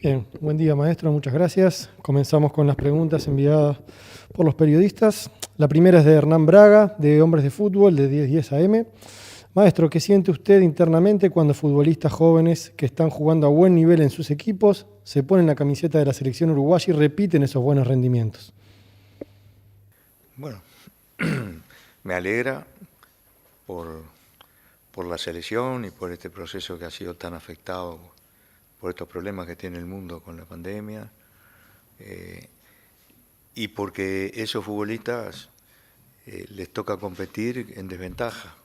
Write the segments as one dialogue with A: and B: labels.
A: Bien, buen día maestro, muchas gracias. Comenzamos con las preguntas enviadas por los periodistas. La primera es de Hernán Braga, de Hombres de Fútbol, de 1010 AM. Maestro, ¿qué siente usted internamente cuando futbolistas jóvenes que están jugando a buen nivel en sus equipos se ponen la camiseta de la selección uruguaya y repiten esos buenos rendimientos?
B: Bueno, me alegra por, por la selección y por este proceso que ha sido tan afectado por estos problemas que tiene el mundo con la pandemia, y porque esos futbolistas les toca competir en desventaja,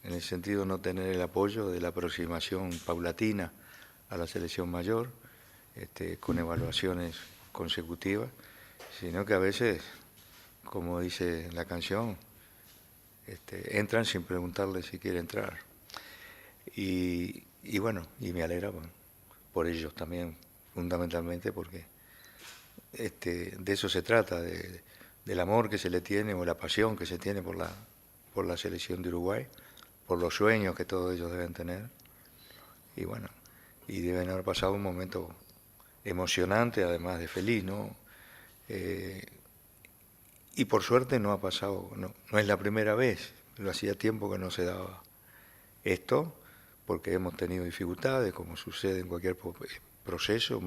B: en el sentido de no tener el apoyo de la aproximación paulatina a la selección mayor, con evaluaciones consecutivas, sino que a veces, como dice la canción, entran sin preguntarle si quiere entrar. Y bueno, y me alegra por ellos también, fundamentalmente, porque de eso se trata, del amor que se le tiene o la pasión que se tiene por la selección de Uruguay, por los sueños que todos ellos deben tener. Y bueno, y deben haber pasado un momento emocionante, además de feliz, ¿no? Y por suerte no ha pasado, no es la primera vez, lo hacía tiempo que no se daba esto, porque hemos tenido dificultades, como sucede en cualquier proceso,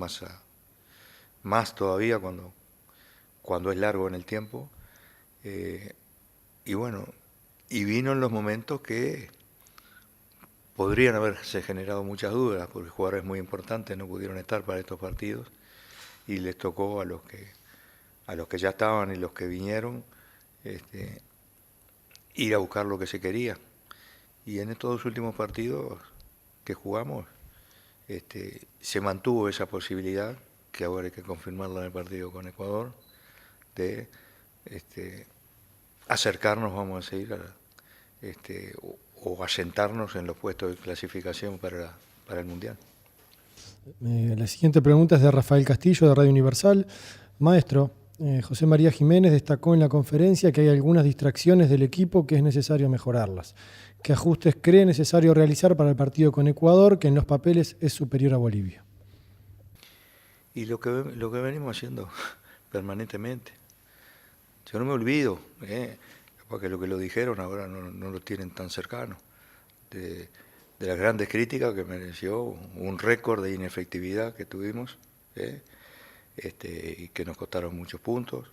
B: más todavía cuando es largo en el tiempo. Y bueno, y vino en los momentos que podrían haberse generado muchas dudas, porque jugadores muy importantes no pudieron estar para estos partidos, y les tocó a los que ya estaban y los que vinieron, ir a buscar lo que se quería. Y en estos dos últimos partidos que jugamos, se mantuvo esa posibilidad, que ahora hay que confirmarla en el partido con Ecuador, de acercarnos, vamos a decir, o asentarnos en los puestos de clasificación para el Mundial.
A: La siguiente pregunta es de Rafael Castillo, de Radio Universal. Maestro, José María Jiménez destacó en la conferencia que hay algunas distracciones del equipo que es necesario mejorarlas. ¿Qué ajustes cree necesario realizar para el partido con Ecuador, que en los papeles es superior a Bolivia?
B: Y lo que venimos haciendo permanentemente. Yo no me olvido, porque lo que lo dijeron ahora no lo tienen tan cercano, de las grandes críticas que mereció un récord de inefectividad que tuvimos, y que nos costaron muchos puntos.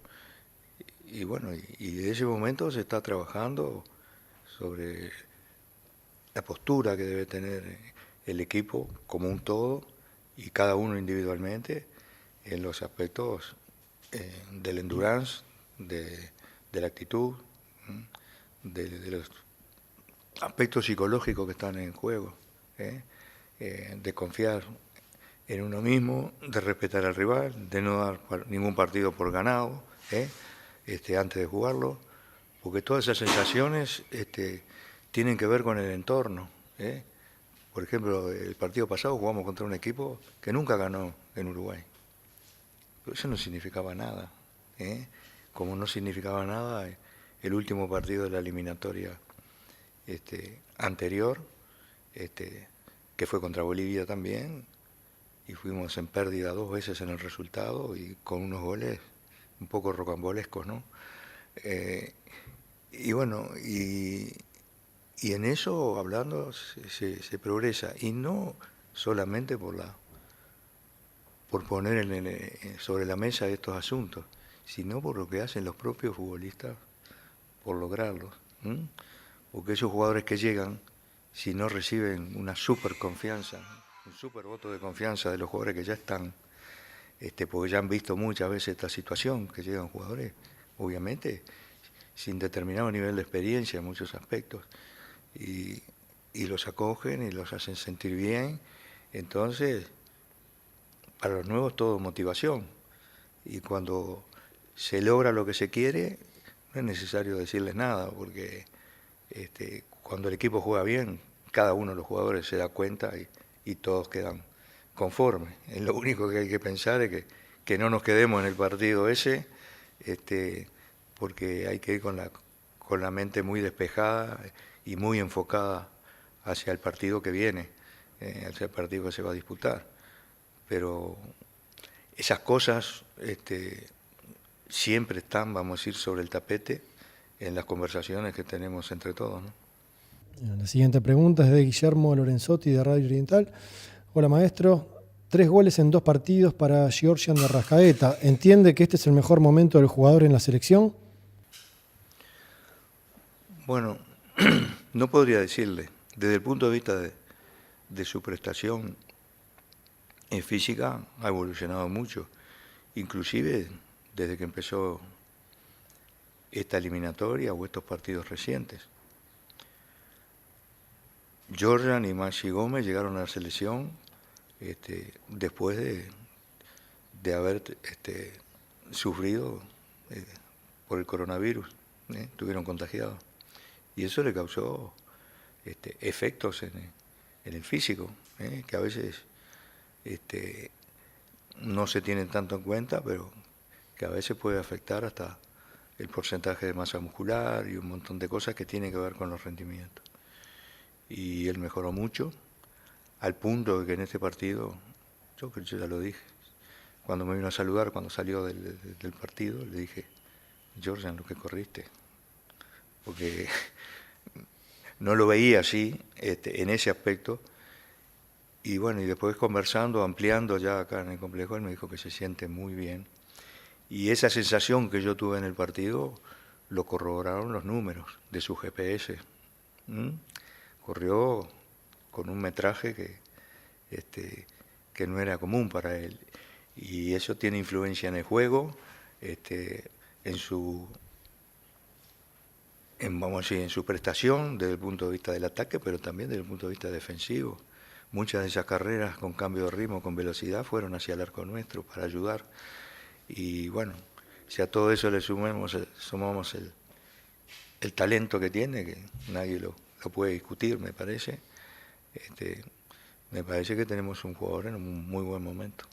B: Y bueno, y de ese momento se está trabajando sobre la postura que debe tener el equipo como un todo y cada uno individualmente en los aspectos del endurance, de la actitud, de los aspectos psicológicos que están en juego, de confiar en uno mismo, de respetar al rival, de no dar ningún partido por ganado antes de jugarlo, porque todas esas sensaciones tienen que ver con el entorno. Por ejemplo, el partido pasado jugamos contra un equipo que nunca ganó en Uruguay. Pero eso no significaba nada. Como no significaba nada el último partido de la eliminatoria anterior, que fue contra Bolivia también, y fuimos en pérdida 2 veces en el resultado y con unos goles un poco rocambolescos, ¿no? Y bueno, y en eso, hablando, se progresa, y no solamente por poner sobre la mesa estos asuntos, sino por lo que hacen los propios futbolistas por lograrlos. Porque esos jugadores que llegan, si no reciben una super confianza, un super voto de confianza de los jugadores que ya están, porque ya han visto muchas veces esta situación, que llegan jugadores, obviamente, sin determinado nivel de experiencia en muchos aspectos, y los acogen y los hacen sentir bien. Entonces, para los nuevos todo motivación, y cuando se logra lo que se quiere, no es necesario decirles nada, porque cuando el equipo juega bien, cada uno de los jugadores se da cuenta y todos quedan conformes. Es lo único que hay que pensar, es que no nos quedemos en el partido ese, porque hay que ir con la mente muy despejada y muy enfocada hacia el partido que viene, hacia el partido que se va a disputar. Pero esas cosas siempre están, vamos a decir, sobre el tapete en las conversaciones que tenemos entre todos, ¿no?
A: La siguiente pregunta es de Guillermo Lorenzotti de Radio Oriental. Hola maestro, 3 goles en 2 partidos para Georgian de Arrascaeta. ¿Entiende que este es el mejor momento del jugador en la selección?
B: Bueno, no podría decirle. Desde el punto de vista de su prestación física ha evolucionado mucho, inclusive desde que empezó esta eliminatoria o estos partidos recientes. Jordan y Maxi Gómez llegaron a la selección después de haber sufrido por el coronavirus, estuvieron contagiados. Y eso le causó efectos en el físico, que a veces no se tienen tanto en cuenta, pero que a veces puede afectar hasta el porcentaje de masa muscular y un montón de cosas que tienen que ver con los rendimientos. Y él mejoró mucho, al punto de que en este partido, yo ya lo dije, cuando me vino a saludar, cuando salió del partido, le dije, Jordan, lo que corriste, porque no lo veía así, en ese aspecto. Y bueno, y después conversando, ampliando ya acá en el complejo, él me dijo que se siente muy bien. Y esa sensación que yo tuve en el partido lo corroboraron los números de su GPS. Corrió con un metraje que no era común para él. Y eso tiene influencia en el juego, vamos a decir, en su prestación desde el punto de vista del ataque, pero también desde el punto de vista defensivo. Muchas de esas carreras con cambio de ritmo, con velocidad, fueron hacia el arco nuestro para ayudar. Y bueno, si a todo eso le sumamos el talento que tiene, que nadie lo puede discutir, me parece, me parece que tenemos un jugador en un muy buen momento.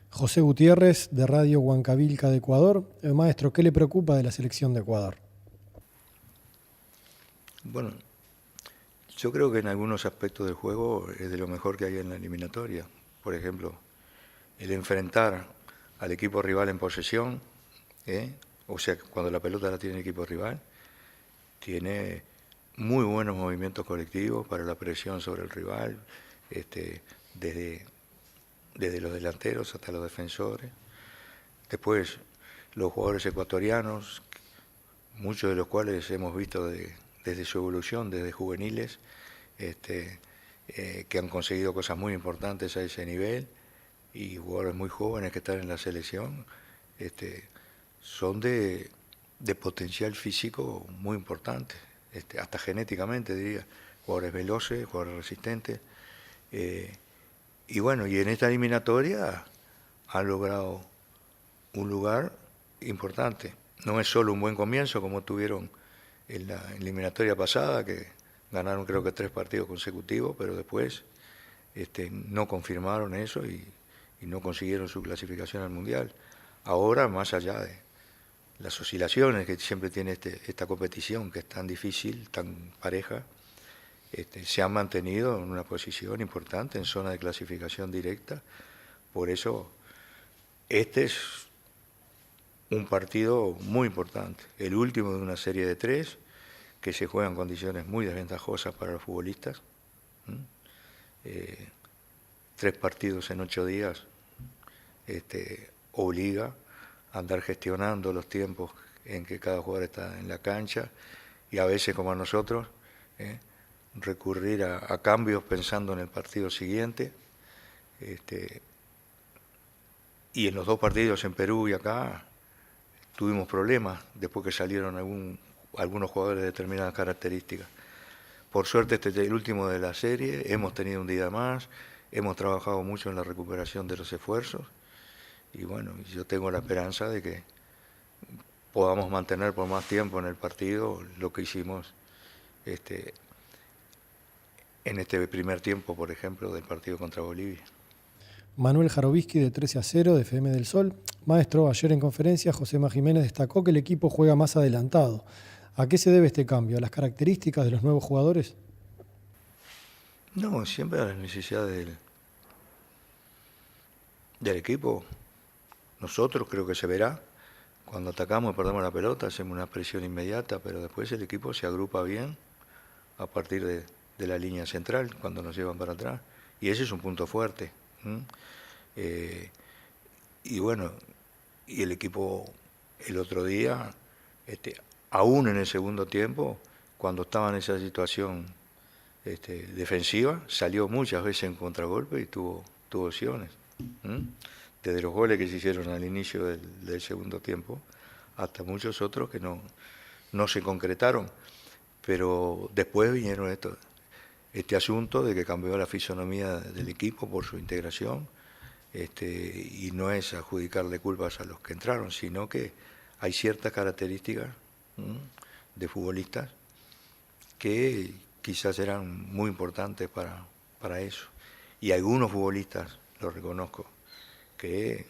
A: José Gutiérrez, de Radio Huancavilca de Ecuador. Maestro, ¿qué le preocupa de la selección de Ecuador?
B: Bueno, yo creo que en algunos aspectos del juego es de lo mejor que hay en la eliminatoria. Por ejemplo, el enfrentar al equipo rival en posesión, o sea, cuando la pelota la tiene el equipo rival, tiene muy buenos movimientos colectivos para la presión sobre el rival, desde los delanteros hasta los defensores. Después, los jugadores ecuatorianos, muchos de los cuales hemos visto desde su evolución, desde juveniles, que han conseguido cosas muy importantes a ese nivel, y jugadores muy jóvenes que están en la selección, son de potencial físico muy importante, hasta genéticamente diría, jugadores veloces, jugadores resistentes, y bueno, y en esta eliminatoria han logrado un lugar importante. No es solo un buen comienzo como tuvieron en la eliminatoria pasada, que ganaron creo que 3 partidos consecutivos, pero después no confirmaron eso y no consiguieron su clasificación al Mundial. Ahora, más allá de las oscilaciones que siempre tiene esta competición, que es tan difícil, tan pareja, se han mantenido en una posición importante, en zona de clasificación directa. Por eso, este es un partido muy importante, el último de una serie de 3, que se juega en condiciones muy desventajosas para los futbolistas. 3 partidos en 8 días obliga a andar gestionando los tiempos en que cada jugador está en la cancha, y a veces, como a nosotros, recurrir a cambios pensando en el partido siguiente. Y en los 2 partidos en Perú y acá tuvimos problemas después que salieron algunos jugadores de determinadas características. Por suerte, este es el último de la serie, hemos tenido un día más, hemos trabajado mucho en la recuperación de los esfuerzos, y bueno, yo tengo la esperanza de que podamos mantener por más tiempo en el partido lo que hicimos en este primer tiempo, por ejemplo, del partido contra Bolivia.
A: Manuel Jarovisky, de 13-0, de FM del Sol. Maestro, ayer en conferencia Josema Jiménez destacó que el equipo juega más adelantado. ¿A qué se debe este cambio? ¿A las características de los nuevos jugadores?
B: No, siempre a las necesidades del equipo. Nosotros creo que se verá. Cuando atacamos y perdemos la pelota, hacemos una presión inmediata, pero después el equipo se agrupa bien a partir de la línea central, cuando nos llevan para atrás. Y ese es un punto fuerte. Y bueno, y el equipo el otro día, aún en el segundo tiempo, cuando estaba en esa situación defensiva, salió muchas veces en contragolpe y tuvo opciones. Desde los goles que se hicieron al inicio del segundo tiempo hasta muchos otros que no se concretaron. Pero después vinieron este asunto de que cambió la fisonomía del equipo por su integración, y no es adjudicarle culpas a los que entraron, sino que hay ciertas características de futbolistas que quizás eran muy importantes para eso. Y algunos futbolistas, lo reconozco, que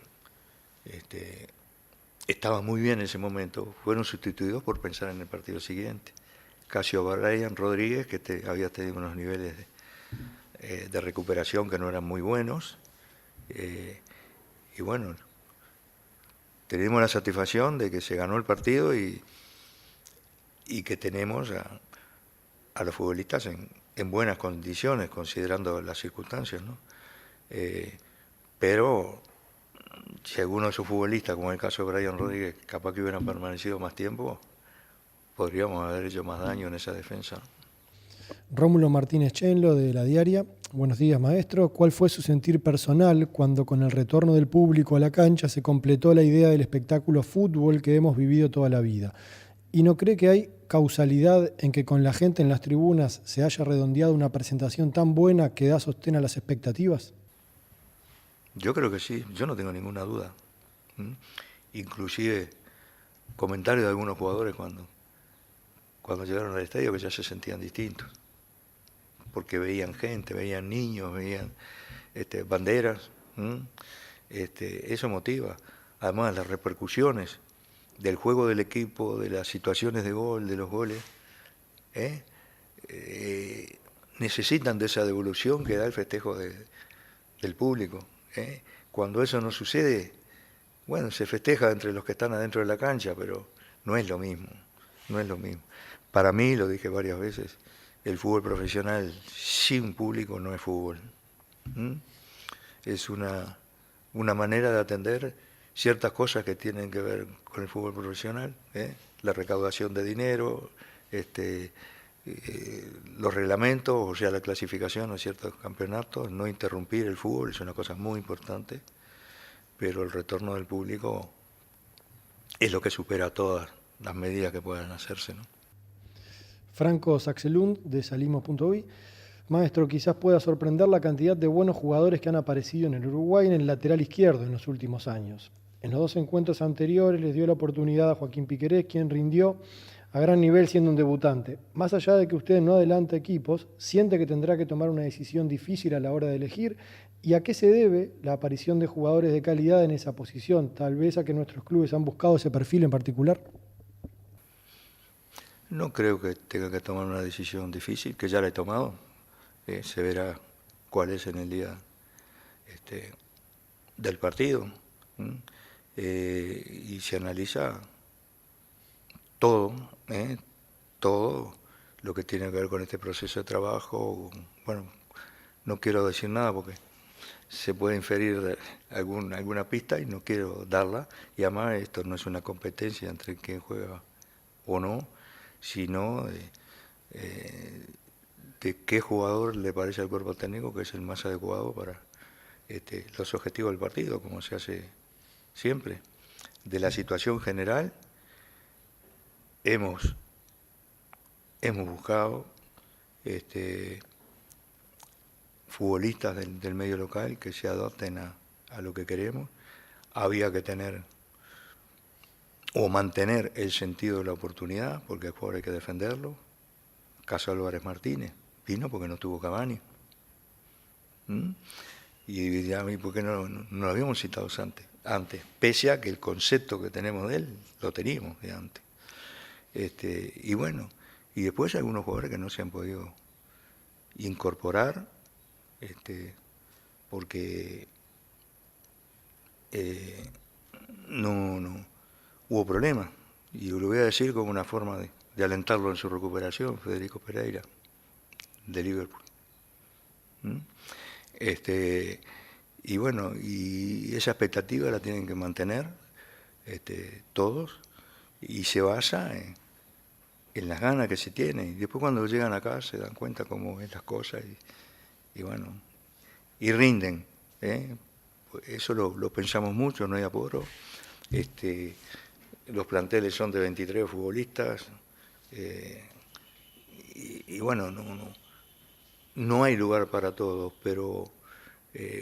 B: estaban muy bien en ese momento, fueron sustituidos por pensar en el partido siguiente. Casio Brian Rodríguez, que había tenido unos niveles de recuperación que no eran muy buenos, y bueno, tenemos la satisfacción de que se ganó el partido y que tenemos a los futbolistas en buenas condiciones, considerando las circunstancias, ¿no? Pero si alguno de esos futbolistas, como en el caso de Brian Rodríguez, capaz que hubieran permanecido más tiempo, podríamos haber hecho más daño en esa defensa.
A: Rómulo Martínez Chenlo, de La Diaria. Buenos días, maestro. ¿Cuál fue su sentir personal cuando con el retorno del público a la cancha se completó la idea del espectáculo fútbol que hemos vivido toda la vida? ¿Y no cree que hay causalidad en que con la gente en las tribunas se haya redondeado una presentación tan buena que da sostén a las expectativas?
B: Yo creo que sí, yo no tengo ninguna duda. Inclusive comentarios de algunos jugadores cuando llegaron al estadio que ya se sentían distintos, porque veían gente, veían niños, veían banderas. Eso motiva. Además, las repercusiones del juego del equipo, de las situaciones de gol, de los goles, necesitan de esa devolución que da el festejo del público. Cuando eso no sucede, bueno, se festeja entre los que están adentro de la cancha, pero no es lo mismo, no es lo mismo. Para mí, lo dije varias veces, el fútbol profesional sin público no es fútbol. Es una manera de atender ciertas cosas que tienen que ver con el fútbol profesional, la recaudación de dinero, los reglamentos, o sea, la clasificación a ciertos campeonatos, no interrumpir el fútbol es una cosa muy importante, pero el retorno del público es lo que supera todas las medidas que puedan hacerse, ¿no?
A: Franco Saxelund, de Salimos.uy. Maestro, quizás pueda sorprender la cantidad de buenos jugadores que han aparecido en el Uruguay en el lateral izquierdo en los últimos años. En los 2 encuentros anteriores les dio la oportunidad a Joaquín Piquerés, quien rindió a gran nivel siendo un debutante. Más allá de que usted no adelanta equipos, ¿siente que tendrá que tomar una decisión difícil a la hora de elegir? ¿Y a qué se debe la aparición de jugadores de calidad en esa posición? ¿Tal vez a que nuestros clubes han buscado ese perfil en particular?
B: No creo que tenga que tomar una decisión difícil, que ya la he tomado. Se verá cuál es en el día del partido. Y se analiza todo, todo lo que tiene que ver con este proceso de trabajo. Bueno, no quiero decir nada porque se puede inferir alguna pista y no quiero darla. Y además esto no es una competencia entre quien juega o no, sino de qué jugador le parece al cuerpo técnico que es el más adecuado para los objetivos del partido, como se hace siempre. De la situación general hemos buscado futbolistas del medio local que se adapten a lo que queremos. Había que tener o mantener el sentido de la oportunidad, porque el jugador hay que defenderlo. Caso Álvarez Martínez, vino porque no tuvo Cavani. Y ya, ¿por qué no lo habíamos citado antes? Pese a que el concepto que tenemos de él lo teníamos de antes. Y bueno, y después hay algunos jugadores que no se han podido incorporar, porque no hubo problema. Y lo voy a decir como una forma de alentarlo en su recuperación, Federico Pereira, de Liverpool. ¿Mm? Y bueno, y esa expectativa la tienen que mantener todos, y se basa en las ganas que se tienen. Y después cuando llegan acá se dan cuenta cómo es las cosas y bueno, y rinden. Eso lo pensamos mucho, no hay apuro. Los planteles son de 23 futbolistas y bueno, no hay lugar para todos, pero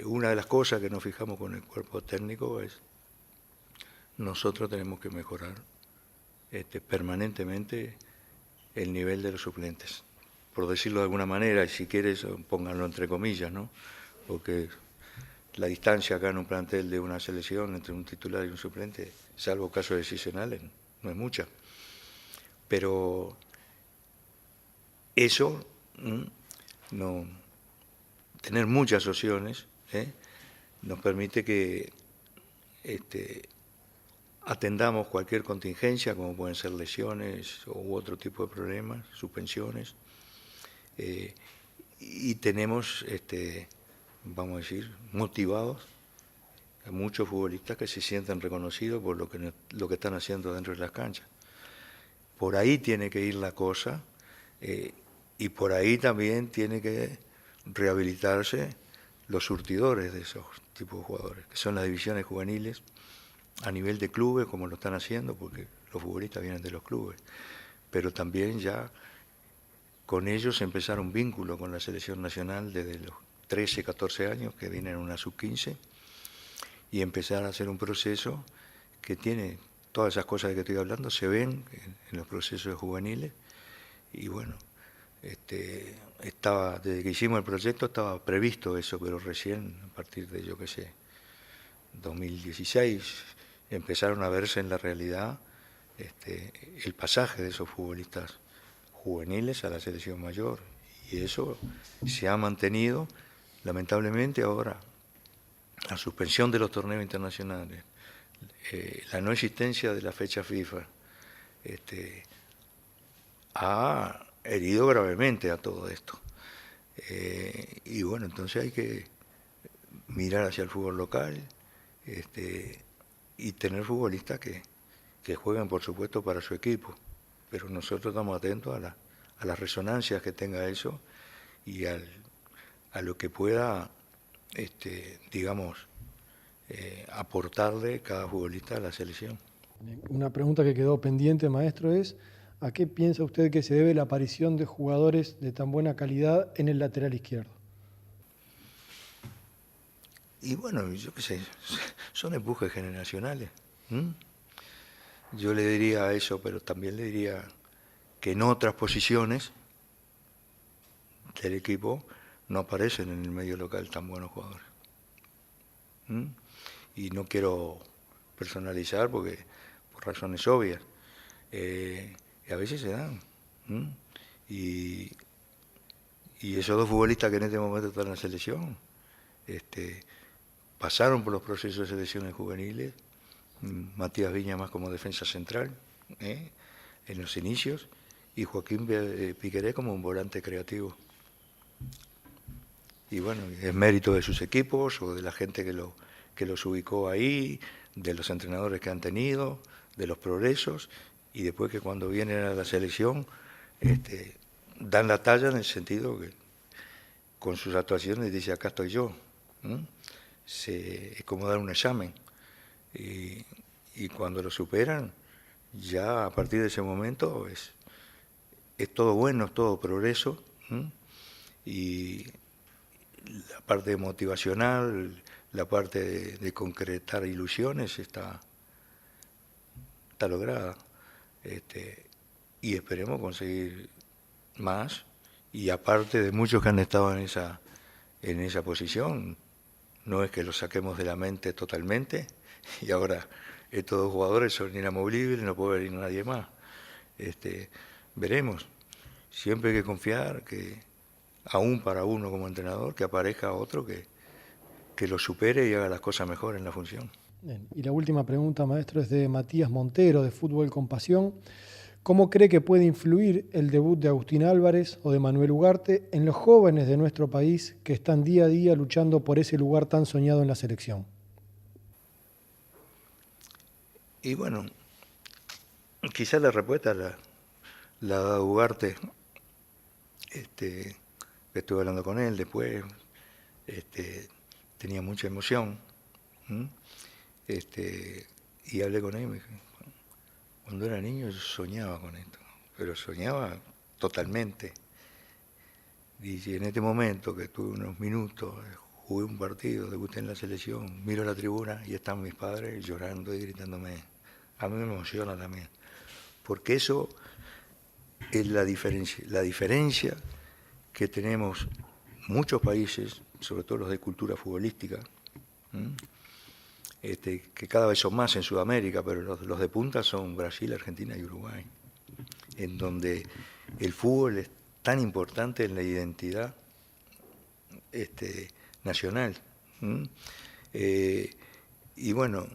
B: una de las cosas que nos fijamos con el cuerpo técnico es nosotros tenemos que mejorar permanentemente el nivel de los suplentes, por decirlo de alguna manera, y si quieres pónganlo entre comillas, ¿no? Porque la distancia acá en un plantel de una selección entre un titular y un suplente, salvo casos excepcionales, no es mucha. Pero eso, no, tener muchas opciones, nos permite que atendamos cualquier contingencia, como pueden ser lesiones u otro tipo de problemas, suspensiones, y tenemos, vamos a decir, motivados a muchos futbolistas que se sienten reconocidos por lo que están haciendo dentro de las canchas. Por ahí tiene que ir la cosa, y por ahí también tiene que rehabilitarse los surtidores de esos tipos de jugadores, que son las divisiones juveniles, a nivel de clubes, como lo están haciendo, porque los futbolistas vienen de los clubes, pero también ya con ellos empezar un vínculo con la selección nacional desde los 13, 14 años, que vienen en una sub-15, y empezar a hacer un proceso que tiene todas esas cosas de que estoy hablando, se ven en los procesos juveniles, y bueno, desde que hicimos el proyecto estaba previsto eso, pero recién, a partir de, 2016, empezaron a verse en la realidad el pasaje de esos futbolistas juveniles a la selección mayor, y eso se ha mantenido. Lamentablemente ahora la suspensión de los torneos internacionales, la no existencia de la fecha FIFA, ha herido gravemente a todo esto, y bueno, entonces hay que mirar hacia el fútbol local, y tener futbolistas que jueguen, por supuesto, para su equipo, pero nosotros estamos atentos a las resonancias que tenga eso y a lo que pueda, digamos, aportarle cada futbolista a la selección.
A: Una pregunta que quedó pendiente, maestro, es ¿a qué piensa usted que se debe la aparición de jugadores de tan buena calidad en el lateral izquierdo?
B: Y bueno, yo qué sé, son empujes generacionales. Yo le diría eso, pero también le diría que en otras posiciones del equipo no aparecen en el medio local tan buenos jugadores. Y no quiero personalizar por razones obvias. Y a veces se dan. Y esos dos futbolistas que en este momento están en la selección, pasaron por los procesos de selecciones juveniles, Matías Viña más como defensa central, en los inicios, y Joaquín Piqueré como un volante creativo. Y bueno, es mérito de sus equipos o de la gente que los ubicó ahí, de los entrenadores que han tenido, de los progresos, y después que cuando vienen a la selección dan la talla en el sentido que con sus actuaciones dice acá estoy yo. Es como dar un examen, y cuando lo superan, ya a partir de ese momento es todo bueno, es todo progreso, y la parte motivacional, la parte de concretar ilusiones está lograda, y esperemos conseguir más, y aparte de muchos que han estado en esa posición, no es que los saquemos de la mente totalmente, y ahora estos dos jugadores son inamovibles, no puede venir nadie más. Veremos. Siempre hay que confiar que, aún para uno como entrenador, que aparezca otro que lo supere y haga las cosas mejor en la función.
A: Bien. Y la última pregunta, maestro, es de Matías Montero, de Fútbol con Pasión. ¿Cómo cree que puede influir el debut de Agustín Álvarez o de Manuel Ugarte en los jóvenes de nuestro país que están día a día luchando por ese lugar tan soñado en la selección?
B: Y bueno, quizás la respuesta la da Ugarte. Estuve hablando con él después, tenía mucha emoción. Y hablé con él y me dije, cuando era niño yo soñaba con esto, pero soñaba totalmente. Y en este momento que tuve unos minutos, jugué un partido, debuté en la selección, miro la tribuna y están mis padres llorando y gritándome. A mí me emociona también, porque eso es la diferencia que tenemos muchos países, sobre todo los de cultura futbolística, que cada vez son más en Sudamérica, pero los de punta son Brasil, Argentina y Uruguay, en donde el fútbol es tan importante en la identidad nacional. Y bueno,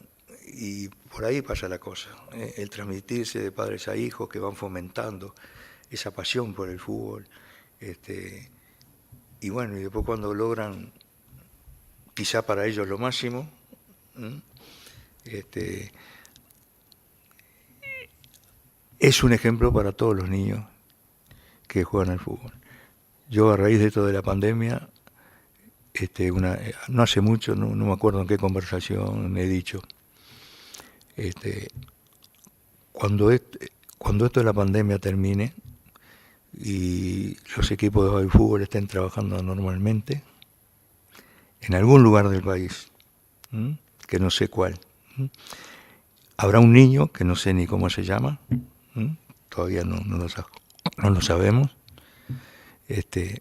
B: y por ahí pasa la cosa, el transmitirse de padres a hijos que van fomentando esa pasión por el fútbol, y bueno, y después cuando logran, quizá para ellos lo máximo, es un ejemplo para todos los niños que juegan al fútbol. Yo a raíz de esto de la pandemia, no hace mucho, no me acuerdo en qué conversación he dicho, cuando esto de la pandemia termine y los equipos de fútbol estén trabajando normalmente, en algún lugar del país, que no sé cuál, habrá un niño, que no sé ni cómo se llama, todavía no lo sabemos, que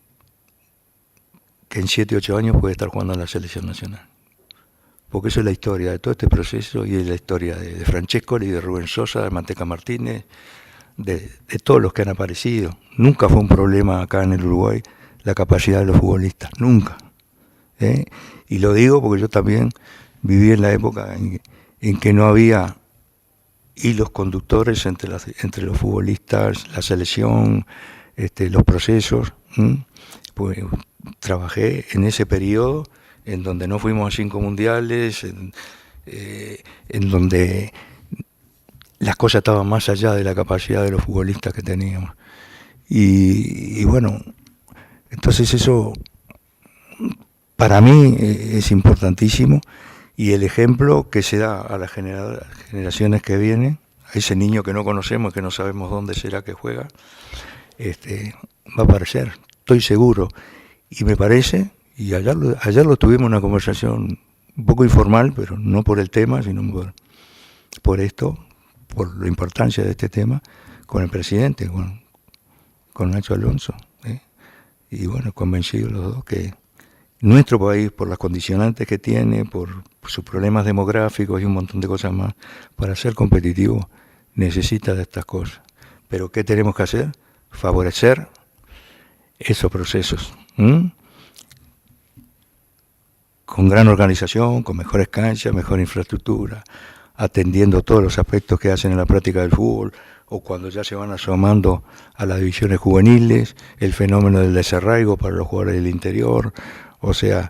B: en 7 u 8 años puede estar jugando en la selección nacional. Porque eso es la historia de todo este proceso y es la historia de Francescoli, de Rubén Sosa, de Manteca Martínez, de todos los que han aparecido. Nunca fue un problema acá en el Uruguay la capacidad de los futbolistas, nunca. Y lo digo porque yo también viví en la época en que no había hilos conductores entre los futbolistas, la selección, los procesos. Pues trabajé en ese periodo en donde no fuimos a 5 mundiales, en donde las cosas estaban más allá de la capacidad de los futbolistas que teníamos. Y bueno, entonces eso para mí es importantísimo, y el ejemplo que se da a las generaciones que vienen, a ese niño que no conocemos, que no sabemos dónde será que juega, va a aparecer, estoy seguro. Y me parece, y ayer lo tuvimos una conversación un poco informal, pero no por el tema, sino por esto, por la importancia de este tema, con el presidente, con Nacho Alonso. Y bueno, convencidos los dos que nuestro país, por las condicionantes que tiene, por sus problemas demográficos y un montón de cosas más, para ser competitivo necesita de estas cosas. Pero ¿qué tenemos que hacer? Favorecer esos procesos. Con gran organización, con mejores canchas, mejor infraestructura, atendiendo todos los aspectos que hacen en la práctica del fútbol, o cuando ya se van asomando a las divisiones juveniles, el fenómeno del desarraigo para los jugadores del interior. O sea,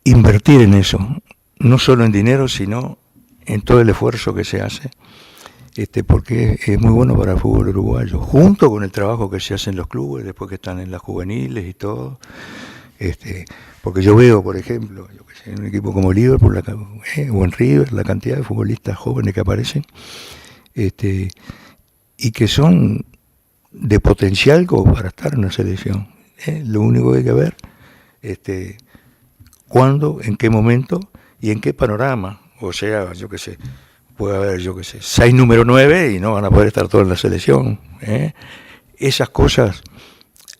B: invertir en eso, no solo en dinero, sino en todo el esfuerzo que se hace, porque es muy bueno para el fútbol uruguayo, junto con el trabajo que se hace en los clubes, después que están en las juveniles y todo. Porque yo veo, por ejemplo, en un equipo como Liverpool o en River, la cantidad de futbolistas jóvenes que aparecen, y que son de potencial como para estar en una selección. Lo único que hay que ver, cuándo, en qué momento y en qué panorama. O sea, puede haber, 6 número 9 y no van a poder estar todos en la selección. Esas cosas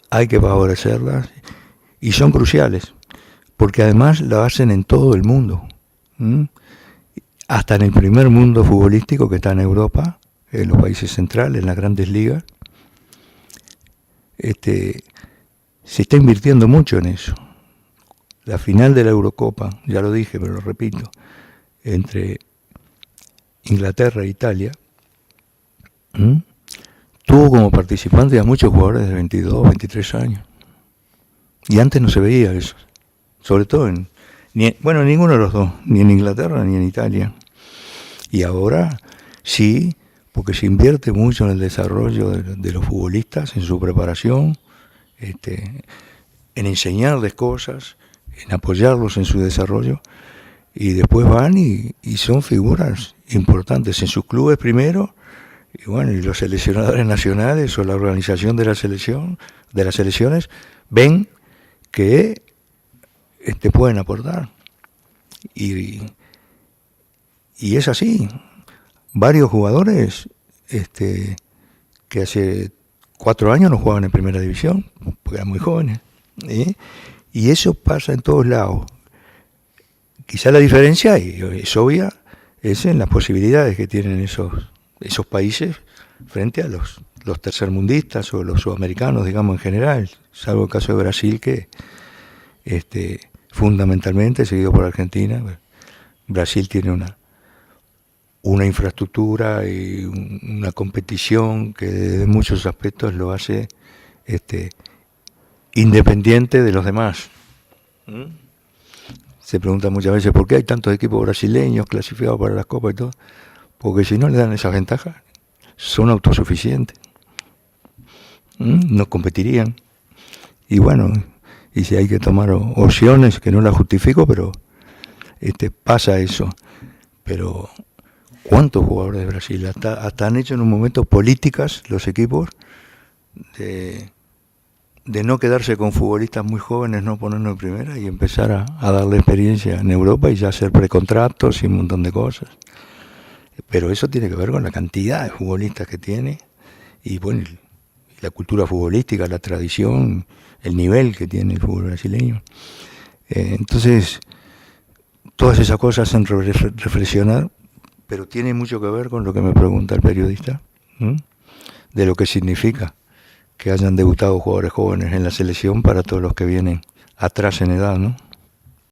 B: hay que favorecerlas y son cruciales, porque además lo hacen en todo el mundo. Hasta en el primer mundo futbolístico que está en Europa, en los países centrales, en las grandes ligas, se está invirtiendo mucho en eso. la final de la Eurocopa, ya lo dije, pero lo repito, entre Inglaterra e Italia, tuvo como participantes a muchos jugadores de 22, 23 años. Y antes no se veía eso, sobre todo ninguno de los dos, ni en Inglaterra ni en Italia. Y ahora sí, porque se invierte mucho en el desarrollo de los futbolistas, en su preparación, en enseñarles cosas, en apoyarlos en su desarrollo, y después van y son figuras importantes en sus clubes primero, y bueno, y los seleccionadores nacionales o la organización de la selección, de las selecciones, ven que pueden aportar. Y es así. Varios jugadores que hace 4 años no jugaban en primera división, porque eran muy jóvenes. Y eso pasa en todos lados. Quizá la diferencia, y es obvia, es en las posibilidades que tienen esos países frente a los tercermundistas o los sudamericanos, digamos, en general, salvo el caso de Brasil, que fundamentalmente, seguido por Argentina. Brasil tiene una infraestructura y una competición que de muchos aspectos lo hace independiente de los demás. Se pregunta muchas veces por qué hay tantos equipos brasileños clasificados para las copas y todo, porque si no le dan esas ventajas, son autosuficientes, no competirían. Y bueno, y si hay que tomar opciones, que no las justifico, pero pasa eso. Pero ¿cuántos jugadores de Brasil? Hasta han hecho en un momento políticas los equipos de no quedarse con futbolistas muy jóvenes, no ponernos en primera y empezar a darle experiencia en Europa y ya hacer precontratos y un montón de cosas. Pero eso tiene que ver con la cantidad de futbolistas que tiene y bueno, la cultura futbolística, la tradición, el nivel que tiene el fútbol brasileño. Entonces, todas esas cosas hacen reflexionar, pero tiene mucho que ver con lo que me pregunta el periodista, de lo que significa que hayan debutado jugadores jóvenes en la selección para todos los que vienen atrás en edad, ¿no?